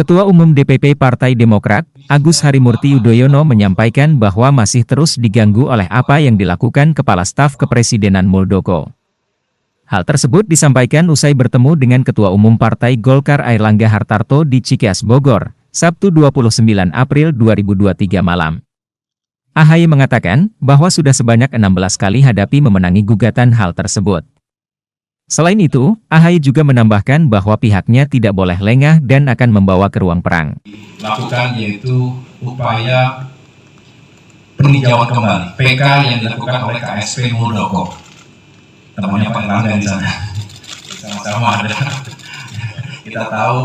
Ketua Umum DPP Partai Demokrat, Agus Harimurti Yudhoyono menyampaikan bahwa masih terus diganggu oleh apa yang dilakukan Kepala Staf Kepresidenan Muldoko. Hal tersebut disampaikan usai bertemu dengan Ketua Umum Partai Golkar Airlangga Hartarto di Cikeas, Bogor, Sabtu 29 April 2023 malam. AHY mengatakan bahwa sudah sebanyak 16 kali hadapi memenangi gugatan hal tersebut. Selain itu, AHY juga menambahkan bahwa pihaknya tidak boleh lengah dan akan membawa ke ruang perang. Lakukan yaitu upaya peninjauan kembali PK yang dilakukan oleh KSP Muldoko. Temannya Pak Erlangga di sana, sama-sama ada. Kita tahu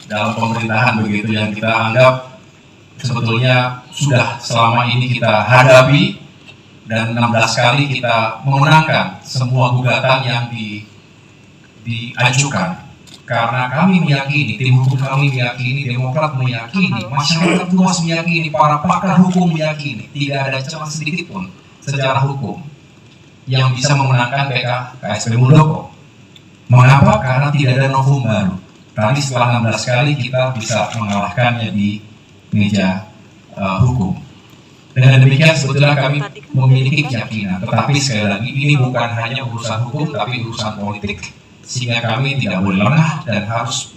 dalam pemerintahan begitu yang kita anggap sebetulnya sudah selama ini kita hadapi dan 16 kali kita memenangkan semua gugatan yang diajukan. Karena kami meyakini, tim hukum kami meyakini, Demokrat meyakini, masyarakat luas meyakini, para pakar hukum meyakini, tidak ada celah sedikit pun secara hukum yang bisa memenangkan PK KSP Muldoko. Mengapa? Karena tidak ada novum baru. Tadi setelah 16 kali kita bisa mengalahkannya di meja hukum. Dengan demikian sebetulnya kami memiliki keyakinan. Tetapi sekali lagi ini bukan hanya urusan hukum, tapi urusan politik. Sehingga kami tidak boleh lengah dan harus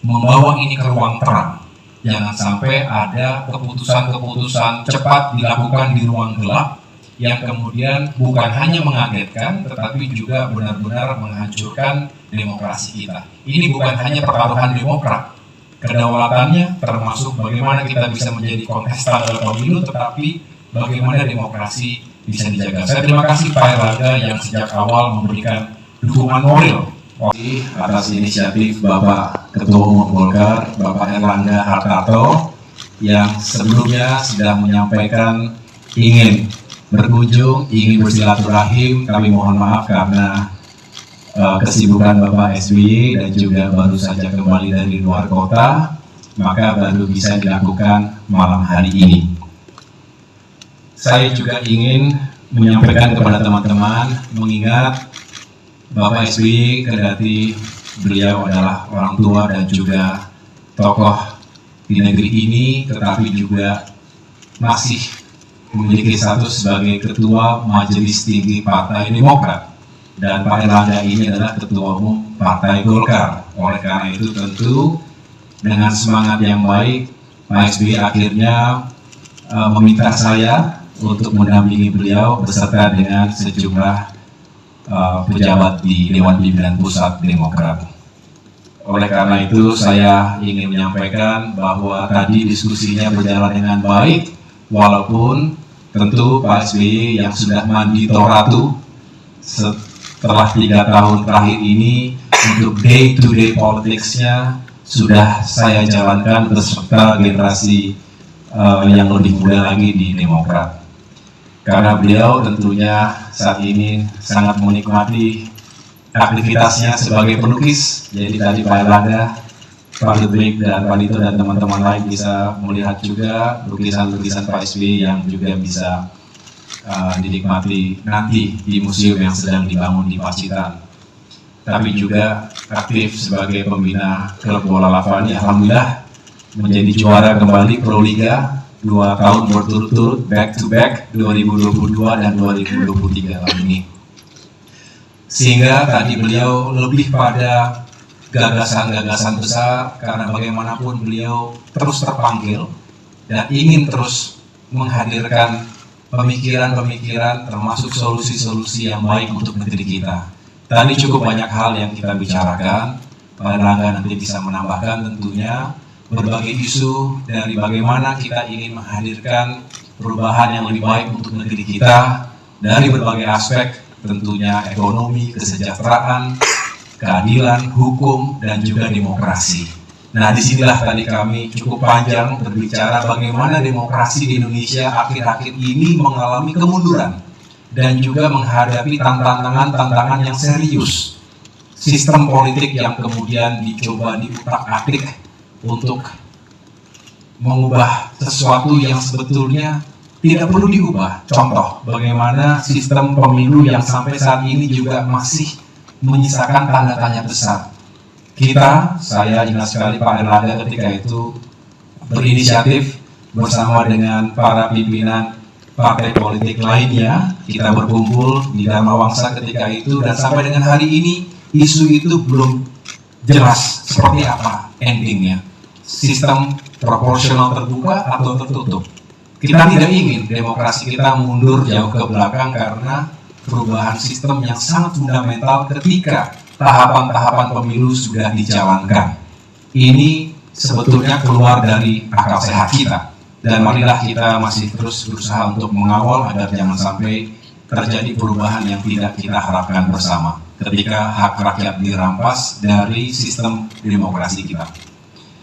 membawa ini ke ruang terang. Jangan sampai ada keputusan-keputusan cepat dilakukan di ruang gelap yang kemudian bukan hanya mengagetkan, tetapi juga benar-benar menghancurkan demokrasi kita. Ini bukan hanya pertaruhan Demokrat, kedaulatannya termasuk bagaimana kita bisa menjadi kontestan dalam pemilu, tetapi bagaimana demokrasi bisa dijaga. Saya terima kasih Pak Erlangga yang sejak awal memberikan dukungan moral atas inisiatif Bapak Ketua Umum Golkar, Bapak Airlangga Hartarto, yang sebelumnya sudah menyampaikan ingin berkunjung, ingin bersilaturahim. Kami mohon maaf karena kesibukan Bapak SBY dan juga baru saja kembali dari luar kota, maka baru bisa dilakukan malam hari ini. Saya juga ingin menyampaikan kepada teman-teman, mengingat Bapak SBY kendati beliau adalah orang tua dan juga tokoh di negeri ini, tetapi juga masih memiliki status sebagai Ketua Majelis Tinggi Partai Demokrat, dan Pak Erlangga ini adalah Ketua Umum Partai Golkar. Oleh karena itu tentu dengan semangat yang baik, Pak SBY akhirnya meminta saya untuk mendampingi beliau beserta dengan sejumlah pejabat di Dewan Pimpinan Pusat Demokrat. Oleh karena itu saya ingin menyampaikan bahwa tadi diskusinya berjalan dengan baik, walaupun tentu Pak SBY yang sudah mandi toratu setelah 3 tahun terakhir ini untuk day to day politicsnya sudah saya jalankan beserta generasi yang lebih muda lagi di Demokrat. Karena beliau tentunya saat ini sangat menikmati aktivitasnya sebagai pelukis. Jadi tadi Pak Erlangga, Pak Ludwig dan Pak Dito dan teman-teman lain bisa melihat juga lukisan-lukisan Pak SBY yang juga bisa dinikmati nanti di museum yang sedang dibangun di Pacitan. Tapi juga aktif sebagai pembina klub bola Lavani, alhamdulillah menjadi juara kembali Proliga 2 tahun berturut-turut, back to back 2022 dan 2023 tahun ini. Sehingga tadi beliau lebih pada gagasan-gagasan besar, karena bagaimanapun beliau terus terpanggil dan ingin terus menghadirkan pemikiran-pemikiran termasuk solusi-solusi yang baik untuk negeri kita. Tadi cukup banyak hal yang kita bicarakan, Pak Erlangga nanti bisa menambahkan tentunya berbagai isu dari bagaimana kita ingin menghadirkan perubahan yang lebih baik untuk negeri kita dari berbagai aspek, tentunya ekonomi, kesejahteraan, keadilan, hukum, dan juga demokrasi. Nah, disinilah tadi kami cukup panjang berbicara bagaimana demokrasi di Indonesia akhir-akhir ini mengalami kemunduran dan juga menghadapi tantangan-tantangan yang serius. Sistem politik yang kemudian dicoba diutak-atik untuk mengubah sesuatu yang sebetulnya tidak perlu diubah. Contoh, bagaimana sistem pemilu yang sampai saat ini juga masih menyisakan tanda tanya besar. saya ingat sekali Pak Erlangga ketika itu berinisiatif bersama dengan para pimpinan partai politik lainnya, kita berkumpul di Dharma Wangsa ketika itu, dan sampai dengan hari ini isu itu belum jelas seperti apa endingnya, sistem proporsional terbuka atau tertutup. Kita tidak ingin demokrasi kita mundur jauh ke belakang karena perubahan sistem yang sangat fundamental ketika tahapan-tahapan pemilu sudah dijalankan. Ini sebetulnya keluar dari akal sehat kita, dan marilah kita masih terus berusaha untuk mengawal agar jangan sampai terjadi perubahan yang tidak kita harapkan bersama ketika hak rakyat dirampas dari sistem demokrasi kita.